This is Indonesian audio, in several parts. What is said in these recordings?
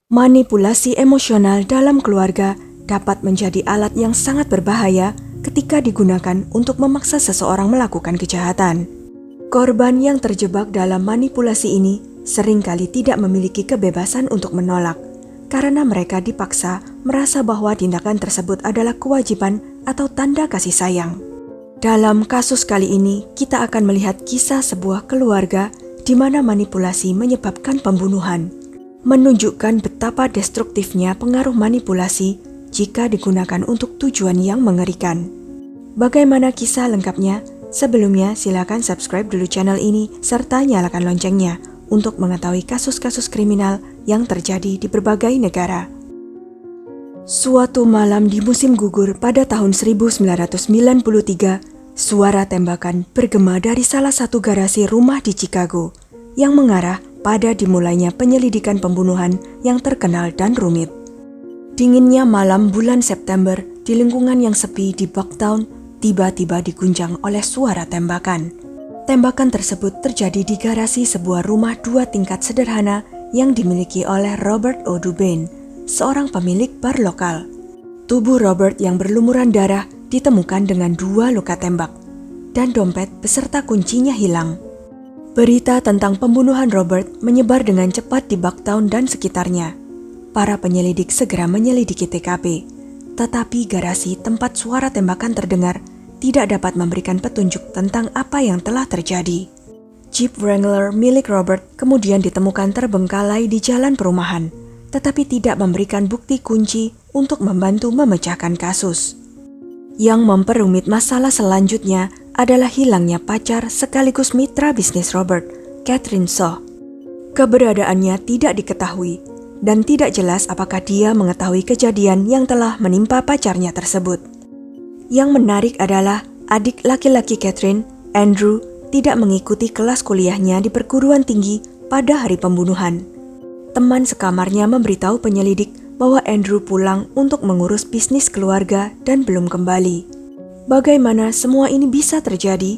Manipulasi emosional dalam keluarga dapat menjadi alat yang sangat berbahaya ketika digunakan untuk memaksa seseorang melakukan kejahatan. Korban yang terjebak dalam manipulasi ini seringkali tidak memiliki kebebasan untuk menolak, karena mereka dipaksa merasa bahwa tindakan tersebut adalah kewajiban atau tanda kasih sayang. Dalam kasus kali ini, kita akan melihat kisah sebuah keluarga di mana manipulasi menyebabkan pembunuhan, menunjukkan betapa destruktifnya pengaruh manipulasi jika digunakan untuk tujuan yang mengerikan. Bagaimana kisah lengkapnya? Sebelumnya, silakan subscribe dulu channel ini serta nyalakan loncengnya untuk mengetahui kasus-kasus kriminal yang terjadi di berbagai negara. Suatu malam di musim gugur pada tahun 1993, suara tembakan bergema dari salah satu garasi rumah di Chicago yang mengarah pada dimulainya penyelidikan pembunuhan yang terkenal dan rumit. Dinginnya malam bulan September di lingkungan yang sepi di Bucktown tiba-tiba diguncang oleh suara tembakan. Tembakan tersebut terjadi di garasi sebuah rumah 2 tingkat sederhana yang dimiliki oleh Robert O. Dubin, seorang pemilik bar lokal. Tubuh Robert yang berlumuran darah ditemukan dengan 2 luka tembak, dan dompet beserta kuncinya hilang. Berita tentang pembunuhan Robert menyebar dengan cepat di Bucktown dan sekitarnya. Para penyelidik segera menyelidiki TKP, tetapi garasi tempat suara tembakan terdengar tidak dapat memberikan petunjuk tentang apa yang telah terjadi. Jeep Wrangler milik Robert kemudian ditemukan terbengkalai di jalan perumahan, tetapi tidak memberikan bukti kunci untuk membantu memecahkan kasus. Yang memperumit masalah selanjutnya adalah hilangnya pacar sekaligus mitra bisnis Robert, Catherine Shaw. Keberadaannya tidak diketahui dan tidak jelas apakah dia mengetahui kejadian yang telah menimpa pacarnya tersebut. Yang menarik adalah adik laki-laki Catherine, Andrew, tidak mengikuti kelas kuliahnya di perguruan tinggi pada hari pembunuhan. Teman sekamarnya memberitahu penyelidik bahwa Andrew pulang untuk mengurus bisnis keluarga dan belum kembali. Bagaimana semua ini bisa terjadi?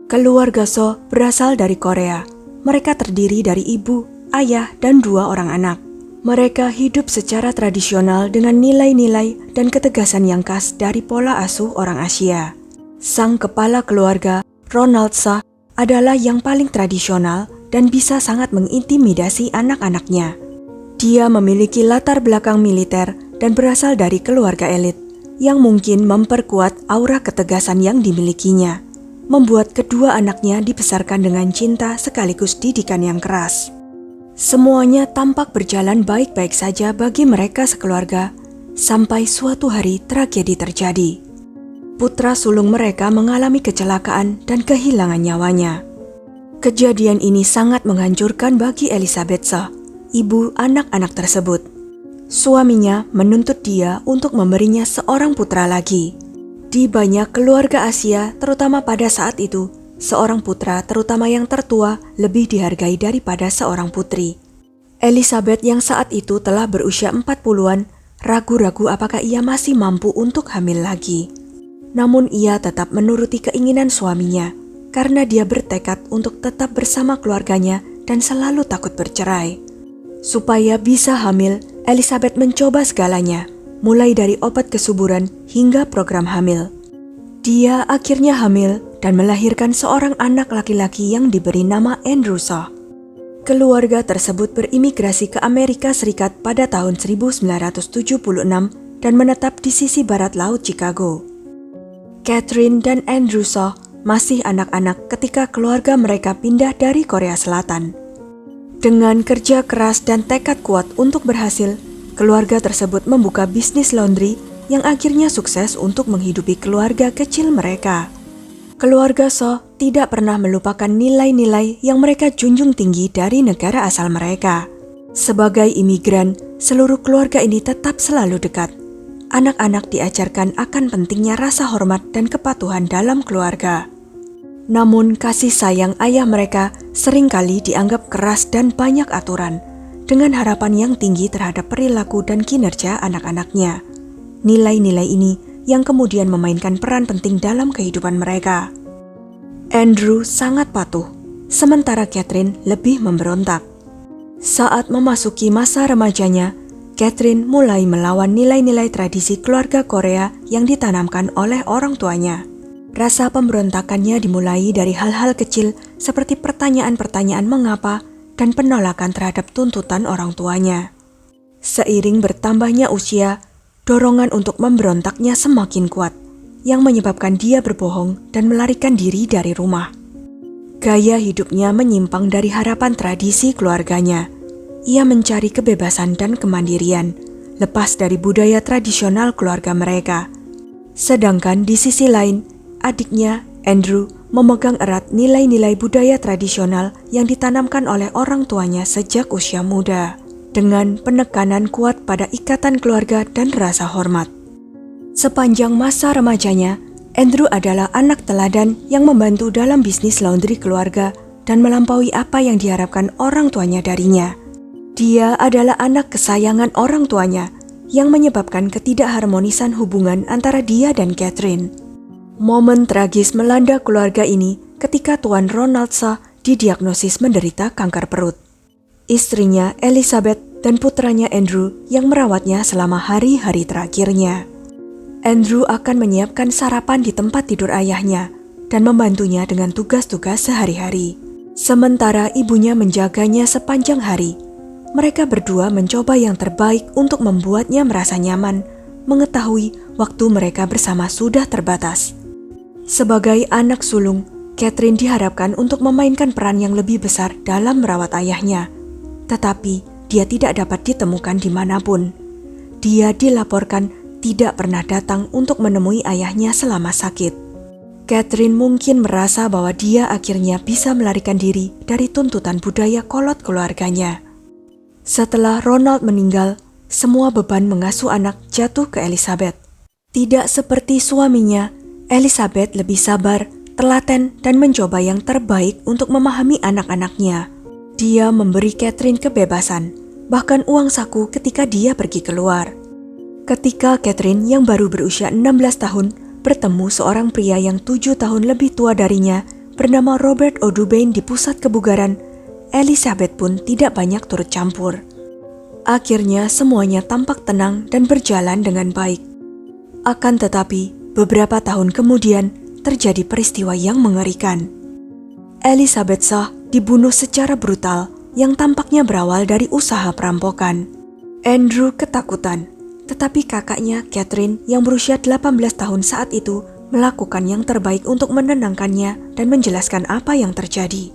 Keluarga Shaw berasal dari Korea. Mereka terdiri dari ibu, ayah, dan 2 orang anak. Mereka hidup secara tradisional dengan nilai-nilai dan ketegasan yang khas dari pola asuh orang Asia. Sang kepala keluarga, Ronald Shaw, adalah yang paling tradisional dan bisa sangat mengintimidasi anak-anaknya. Dia memiliki latar belakang militer dan berasal dari keluarga elit, yang mungkin memperkuat aura ketegasan yang dimilikinya, membuat kedua anaknya dibesarkan dengan cinta sekaligus didikan yang keras. Semuanya tampak berjalan baik-baik saja bagi mereka sekeluarga, sampai suatu hari tragedi terjadi. Putra sulung mereka mengalami kecelakaan dan kehilangan nyawanya. Kejadian ini sangat menghancurkan bagi Elizabeth Shaw, ibu anak-anak tersebut. Suaminya menuntut dia untuk memberinya seorang putra lagi. Di banyak keluarga Asia, terutama pada saat itu, seorang putra, terutama yang tertua, lebih dihargai daripada seorang putri. Elizabeth yang saat itu telah berusia 40-an, ragu-ragu apakah ia masih mampu untuk hamil lagi. Namun ia tetap menuruti keinginan suaminya, karena dia bertekad untuk tetap bersama keluarganya dan selalu takut bercerai. Supaya bisa hamil, Elizabeth mencoba segalanya, mulai dari obat kesuburan hingga program hamil. Dia akhirnya hamil dan melahirkan seorang anak laki-laki yang diberi nama Andrew Shaw. Keluarga tersebut berimigrasi ke Amerika Serikat pada tahun 1976 dan menetap di sisi barat laut Chicago. Catherine dan Andrew Shaw masih anak-anak ketika keluarga mereka pindah dari Korea Selatan. Dengan kerja keras dan tekad kuat untuk berhasil, keluarga tersebut membuka bisnis laundry yang akhirnya sukses untuk menghidupi keluarga kecil mereka. Keluarga Shaw tidak pernah melupakan nilai-nilai yang mereka junjung tinggi dari negara asal mereka. Sebagai imigran, seluruh keluarga ini tetap selalu dekat. Anak-anak diajarkan akan pentingnya rasa hormat dan kepatuhan dalam keluarga. Namun kasih sayang ayah mereka seringkali dianggap keras dan banyak aturan, dengan harapan yang tinggi terhadap perilaku dan kinerja anak-anaknya. Nilai-nilai ini yang kemudian memainkan peran penting dalam kehidupan mereka. Andrew sangat patuh, sementara Catherine lebih memberontak. Saat memasuki masa remajanya, Catherine mulai melawan nilai-nilai tradisi keluarga Korea yang ditanamkan oleh orang tuanya. Rasa pemberontakannya dimulai dari hal-hal kecil seperti pertanyaan-pertanyaan mengapa dan penolakan terhadap tuntutan orang tuanya. Seiring bertambahnya usia, dorongan untuk memberontaknya semakin kuat, yang menyebabkan dia berbohong dan melarikan diri dari rumah. Gaya hidupnya menyimpang dari harapan tradisi keluarganya. Ia mencari kebebasan dan kemandirian, lepas dari budaya tradisional keluarga mereka. Sedangkan di sisi lain, adiknya, Andrew, memegang erat nilai-nilai budaya tradisional yang ditanamkan oleh orang tuanya sejak usia muda, dengan penekanan kuat pada ikatan keluarga dan rasa hormat. Sepanjang masa remajanya, Andrew adalah anak teladan yang membantu dalam bisnis laundry keluarga dan melampaui apa yang diharapkan orang tuanya darinya. Dia adalah anak kesayangan orang tuanya yang menyebabkan ketidakharmonisan hubungan antara dia dan Catherine. Momen tragis melanda keluarga ini ketika Tuan Ronald Shaw didiagnosis menderita kanker perut. Istrinya Elizabeth dan putranya Andrew yang merawatnya selama hari-hari terakhirnya. Andrew akan menyiapkan sarapan di tempat tidur ayahnya dan membantunya dengan tugas-tugas sehari-hari. Sementara ibunya menjaganya sepanjang hari, mereka berdua mencoba yang terbaik untuk membuatnya merasa nyaman, mengetahui waktu mereka bersama sudah terbatas. Sebagai anak sulung, Catherine diharapkan untuk memainkan peran yang lebih besar dalam merawat ayahnya. Tetapi dia tidak dapat ditemukan dimanapun. Dia dilaporkan tidak pernah datang untuk menemui ayahnya selama sakit. Catherine mungkin merasa bahwa dia akhirnya bisa melarikan diri dari tuntutan budaya kolot keluarganya. Setelah Ronald meninggal, semua beban mengasuh anak jatuh ke Elizabeth. Tidak seperti suaminya, Elizabeth lebih sabar, telaten, dan mencoba yang terbaik untuk memahami anak-anaknya. Dia memberi Catherine kebebasan, bahkan uang saku ketika dia pergi keluar. Ketika Catherine yang baru berusia 16 tahun bertemu seorang pria yang 7 tahun lebih tua darinya bernama Robert O'Dubain di pusat kebugaran, Elizabeth pun tidak banyak turut campur. Akhirnya semuanya tampak tenang dan berjalan dengan baik. Akan tetapi, beberapa tahun kemudian terjadi peristiwa yang mengerikan. Elizabeth Shaw dibunuh secara brutal yang tampaknya berawal dari usaha perampokan. Andrew ketakutan. Tetapi kakaknya, Catherine, yang berusia 18 tahun saat itu, melakukan yang terbaik untuk menenangkannya dan menjelaskan apa yang terjadi.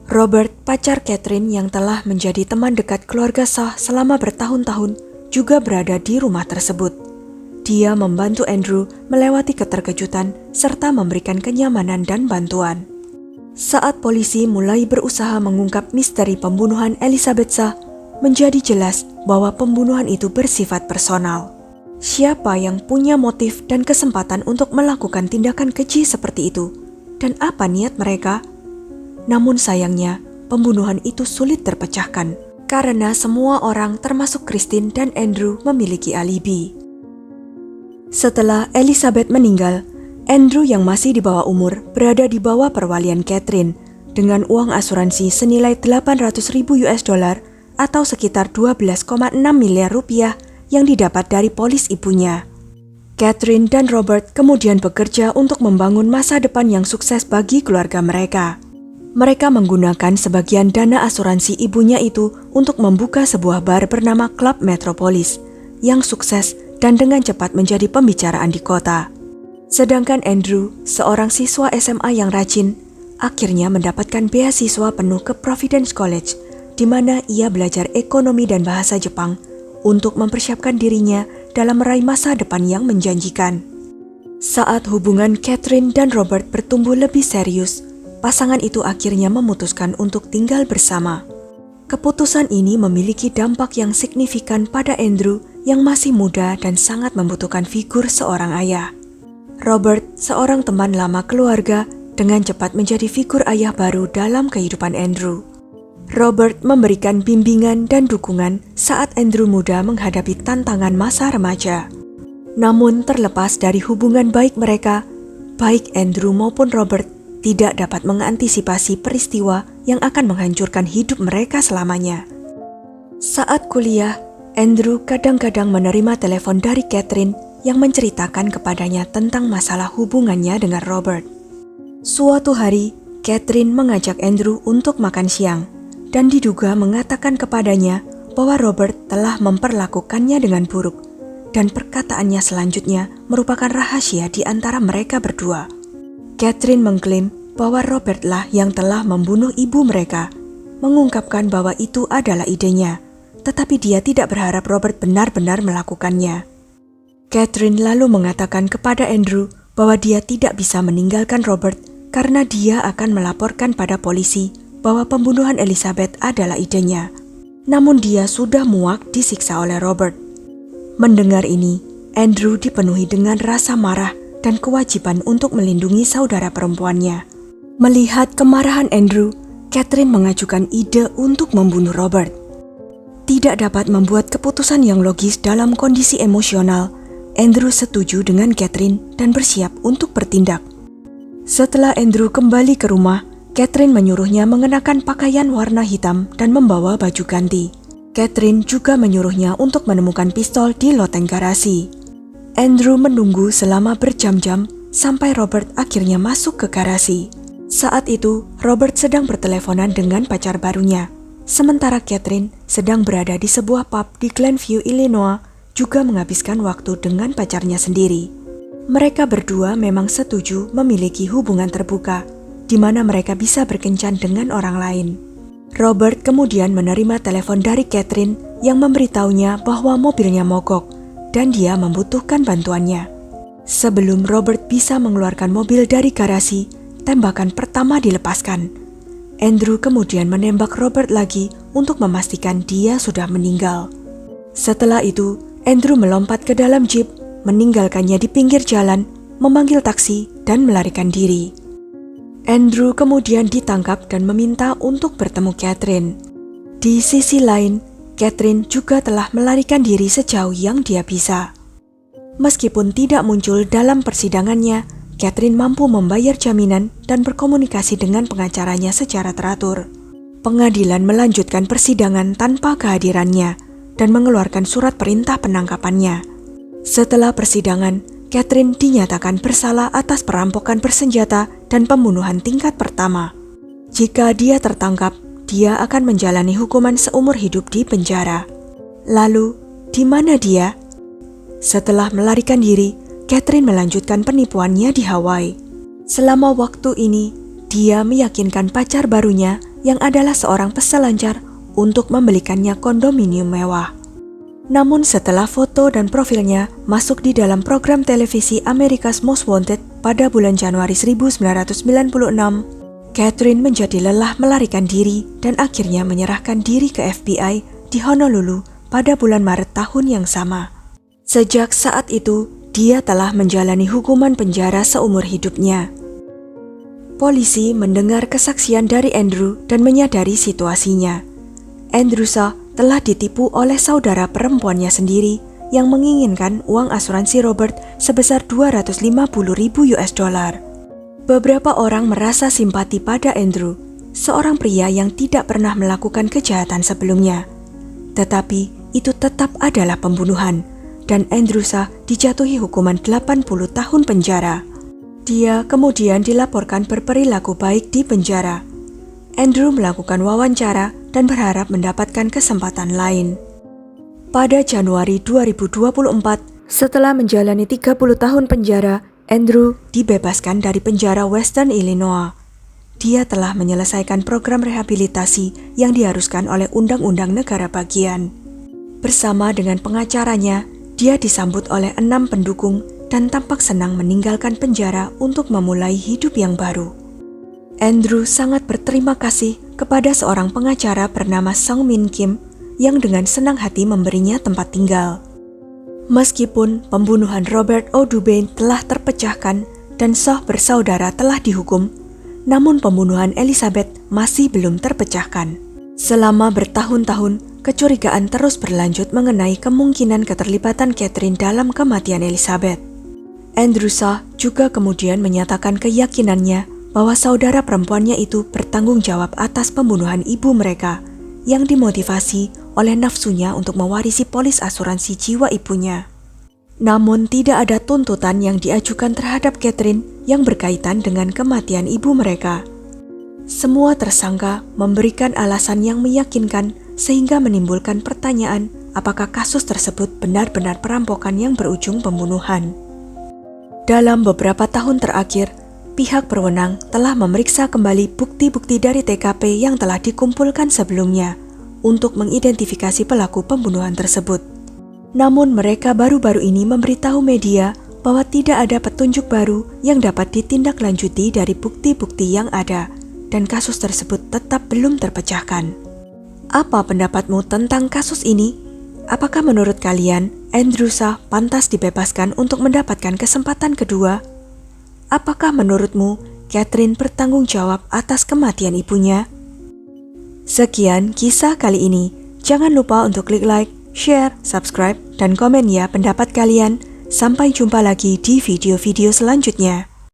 Robert, pacar Catherine yang telah menjadi teman dekat keluarga Shaw selama bertahun-tahun, juga berada di rumah tersebut. Dia membantu Andrew melewati keterkejutan serta memberikan kenyamanan dan bantuan. Saat polisi mulai berusaha mengungkap misteri pembunuhan Elizabeth Shaw, menjadi jelas bahwa pembunuhan itu bersifat personal. Siapa yang punya motif dan kesempatan untuk melakukan tindakan keji seperti itu? Dan apa niat mereka? Namun sayangnya, pembunuhan itu sulit terpecahkan karena semua orang termasuk Christine dan Andrew memiliki alibi. Setelah Elizabeth meninggal, Andrew yang masih di bawah umur berada di bawah perwalian Catherine dengan uang asuransi senilai $800.000 atau sekitar 12,6 miliar rupiah yang didapat dari polis ibunya. Catherine dan Robert kemudian bekerja untuk membangun masa depan yang sukses bagi keluarga mereka. Mereka menggunakan sebagian dana asuransi ibunya itu untuk membuka sebuah bar bernama Club Metropolis yang sukses dan dengan cepat menjadi pembicaraan di kota. Sedangkan Andrew, seorang siswa SMA yang rajin, akhirnya mendapatkan beasiswa penuh ke Providence College, di mana ia belajar ekonomi dan bahasa Jepang untuk mempersiapkan dirinya dalam meraih masa depan yang menjanjikan. Saat hubungan Catherine dan Robert bertumbuh lebih serius, pasangan itu akhirnya memutuskan untuk tinggal bersama. Keputusan ini memiliki dampak yang signifikan pada Andrew yang masih muda dan sangat membutuhkan figur seorang ayah. Robert, seorang teman lama keluarga, dengan cepat menjadi figur ayah baru dalam kehidupan Andrew. Robert memberikan bimbingan dan dukungan saat Andrew muda menghadapi tantangan masa remaja. Namun terlepas dari hubungan baik mereka, baik Andrew maupun Robert tidak dapat mengantisipasi peristiwa yang akan menghancurkan hidup mereka selamanya. Saat kuliah, Andrew kadang-kadang menerima telepon dari Catherine yang menceritakan kepadanya tentang masalah hubungannya dengan Robert. Suatu hari, Catherine mengajak Andrew untuk makan siang dan diduga mengatakan kepadanya bahwa Robert telah memperlakukannya dengan buruk dan perkataannya selanjutnya merupakan rahasia di antara mereka berdua. Catherine mengklaim bahwa Robert lah yang telah membunuh ibu mereka, mengungkapkan bahwa itu adalah idenya, tetapi dia tidak berharap Robert benar-benar melakukannya. Catherine lalu mengatakan kepada Andrew bahwa dia tidak bisa meninggalkan Robert karena dia akan melaporkan pada polisi bahwa pembunuhan Elizabeth adalah idenya. Namun dia sudah muak disiksa oleh Robert. Mendengar ini, Andrew dipenuhi dengan rasa marah dan kewajiban untuk melindungi saudara perempuannya. Melihat kemarahan Andrew, Catherine mengajukan ide untuk membunuh Robert. Tidak dapat membuat keputusan yang logis dalam kondisi emosional, Andrew setuju dengan Catherine dan bersiap untuk bertindak. Setelah Andrew kembali ke rumah, Catherine menyuruhnya mengenakan pakaian warna hitam dan membawa baju ganti. Catherine juga menyuruhnya untuk menemukan pistol di loteng garasi. Andrew menunggu selama berjam-jam sampai Robert akhirnya masuk ke garasi. Saat itu, Robert sedang berteleponan dengan pacar barunya. Sementara Catherine sedang berada di sebuah pub di Glenview, Illinois, juga menghabiskan waktu dengan pacarnya sendiri. Mereka berdua memang setuju memiliki hubungan terbuka, di mana mereka bisa berkencan dengan orang lain. Robert kemudian menerima telepon dari Catherine yang memberitahunya bahwa mobilnya mogok dan dia membutuhkan bantuannya. Sebelum Robert bisa mengeluarkan mobil dari garasi, tembakan pertama dilepaskan. Andrew kemudian menembak Robert lagi untuk memastikan dia sudah meninggal. Setelah itu, Andrew melompat ke dalam jeep, meninggalkannya di pinggir jalan, memanggil taksi, dan melarikan diri. Andrew kemudian ditangkap dan meminta untuk bertemu Catherine. Di sisi lain, Catherine juga telah melarikan diri sejauh yang dia bisa. Meskipun tidak muncul dalam persidangannya, Catherine mampu membayar jaminan dan berkomunikasi dengan pengacaranya secara teratur. Pengadilan melanjutkan persidangan tanpa kehadirannya dan mengeluarkan surat perintah penangkapannya. Setelah persidangan, Catherine dinyatakan bersalah atas perampokan bersenjata dan pembunuhan tingkat pertama. Jika dia tertangkap, dia akan menjalani hukuman seumur hidup di penjara. Lalu, di mana dia? Setelah melarikan diri, Catherine melanjutkan penipuannya di Hawaii. Selama waktu ini, dia meyakinkan pacar barunya yang adalah seorang peselancar untuk membelikannya kondominium mewah. Namun setelah foto dan profilnya masuk di dalam program televisi America's Most Wanted pada bulan Januari 1996, Catherine menjadi lelah melarikan diri dan akhirnya menyerahkan diri ke FBI di Honolulu pada bulan Maret tahun yang sama. Sejak saat itu, dia telah menjalani hukuman penjara seumur hidupnya. Polisi mendengar kesaksian dari Andrew dan menyadari situasinya. Andrew telah ditipu oleh saudara perempuannya sendiri yang menginginkan uang asuransi Robert sebesar $250.000. Beberapa orang merasa simpati pada Andrew, seorang pria yang tidak pernah melakukan kejahatan sebelumnya. Tetapi itu tetap adalah pembunuhan, dan Andrew dijatuhi hukuman 80 tahun penjara. Dia kemudian dilaporkan berperilaku baik di penjara. Andrew melakukan wawancara dan berharap mendapatkan kesempatan lain. Pada Januari 2024, setelah menjalani 30 tahun penjara, Andrew dibebaskan dari penjara Western Illinois. Dia telah menyelesaikan program rehabilitasi yang diharuskan oleh Undang-Undang Negara Bagian. Bersama dengan pengacaranya, dia disambut oleh 6 pendukung dan tampak senang meninggalkan penjara untuk memulai hidup yang baru. Andrew sangat berterima kasih kepada seorang pengacara bernama Song Min Kim yang dengan senang hati memberinya tempat tinggal. Meskipun pembunuhan Robert O'Dubain telah terpecahkan dan Shaw bersaudara telah dihukum, namun pembunuhan Elizabeth masih belum terpecahkan. Selama bertahun-tahun, kecurigaan terus berlanjut mengenai kemungkinan keterlibatan Catherine dalam kematian Elizabeth. Andrew Shaw juga kemudian menyatakan keyakinannya bahwa saudara perempuannya itu bertanggung jawab atas pembunuhan ibu mereka yang dimotivasi oleh nafsunya untuk mewarisi polis asuransi jiwa ibunya. Namun tidak ada tuntutan yang diajukan terhadap Catherine yang berkaitan dengan kematian ibu mereka. Semua tersangka memberikan alasan yang meyakinkan sehingga menimbulkan pertanyaan apakah kasus tersebut benar-benar perampokan yang berujung pembunuhan. Dalam beberapa tahun terakhir, pihak berwenang telah memeriksa kembali bukti-bukti dari TKP yang telah dikumpulkan sebelumnya untuk mengidentifikasi pelaku pembunuhan tersebut. Namun mereka baru-baru ini memberitahu media bahwa tidak ada petunjuk baru yang dapat ditindaklanjuti dari bukti-bukti yang ada dan kasus tersebut tetap belum terpecahkan. Apa pendapatmu tentang kasus ini? Apakah menurut kalian Andrew Shah pantas dibebaskan untuk mendapatkan kesempatan kedua? Apakah menurutmu Catherine bertanggung jawab atas kematian ibunya? Sekian kisah kali ini. Jangan lupa untuk klik like, share, subscribe, dan komen ya pendapat kalian. Sampai jumpa lagi di video-video selanjutnya.